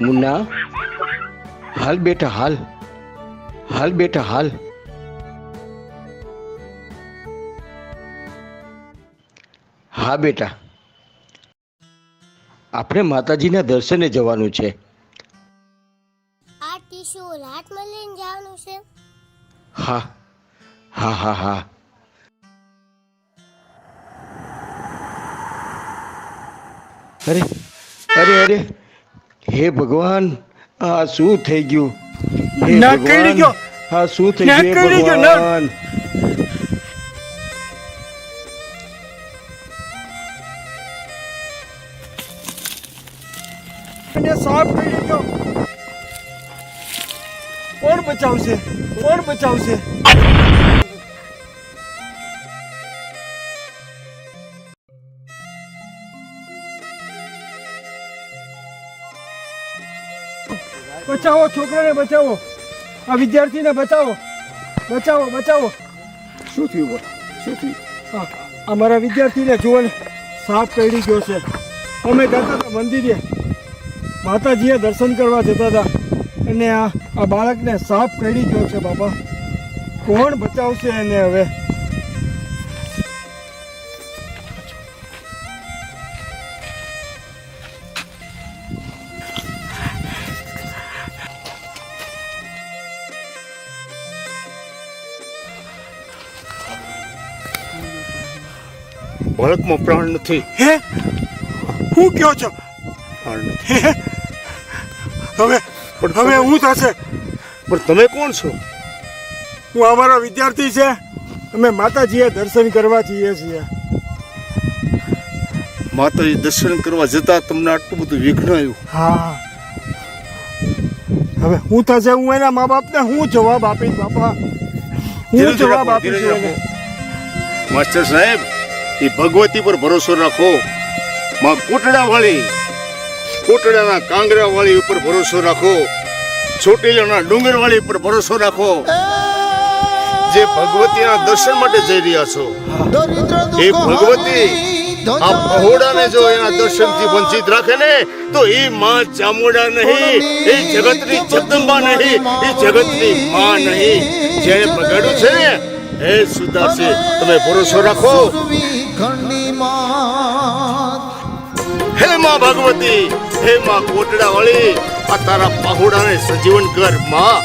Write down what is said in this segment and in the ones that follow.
મુન્ના, હાલ બેટા હાલ, હાલ બેટા હાલ. હા બેટા, આપણે માતાજીના દર્શને જવાનું છે. આ ટીશુ રાતમાં લઈને જવાનું છે. હા હા હા હા. અરે અરે અરે, હે ભગવાન, આ શું થઈ ગયું? હે ભગવાન, આ શું થઈ ગયું? હે ભગવાન, સાફ કરી ગયો. કોણ બચાવશે? કોણ બચાવશે? બચાવો, છોકરાને બચાવો, આ વિદ્યાર્થીને બચાવો, બચાવો, બચાવો. શું થયું? શું થયું? અમારા વિદ્યાર્થીને જુઓ ને, સાપ કરડી ગયો છે. અમે જતા હતા મંદિરે, માતાજીએ દર્શન કરવા જતા હતા અને આ બાળકને સાપ કરડી ગયો છે. બાપા, કોણ બચાવશે એને હવે? બાળકમાં પ્રાણ નથી. હે, હું કયો છો? પ્રાણ નથી. હવે હવે હું થશે? પણ તમે કોણ છો? હું અમારો વિદ્યાર્થી છે. અમે માતાજીએ દર્શન કરવા જઈએ છીએ. માતાજી દર્શન કરવા જતા તમને આટલું બધું વિઘ્ન આવ્યું? હા. હવે હું થશે? હું એના મા બાપને હું જવાબ આપીશ બાપા? હું જવાબ આપીશ એને? માસ્ટર સાહેબ, એ ભગવતી પર ભરોસો રાખો. માં કોટડા વાળી, કોટડાના કાંગરા વાળી ઉપર ભરોસો રાખો. ચોટીલાના ડુંગર વાળી ઉપર ભરોસો રાખો. જે ભગવતીના દર્શન માટે જઈ રહ્યા છો, એ ભગવતી આ પહોળાને જો એના દર્શનથી વંચિત રાખે ને, તો એ માં ચામુંડા નહીં, એ જગતની જગદંબા નહીં, એ જગતની માં નહીં. જેને બગાડ્યું છે ને એ સુધારશે. તમે ભરોસો રાખો. હે માં ભગવતી, હે માં કોટડા વાળી, આ તારા પહોળાને સજીવન કર માં.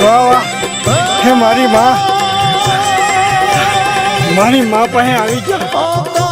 વાહ વાહ હે મારી માં પાસે આવી ગયા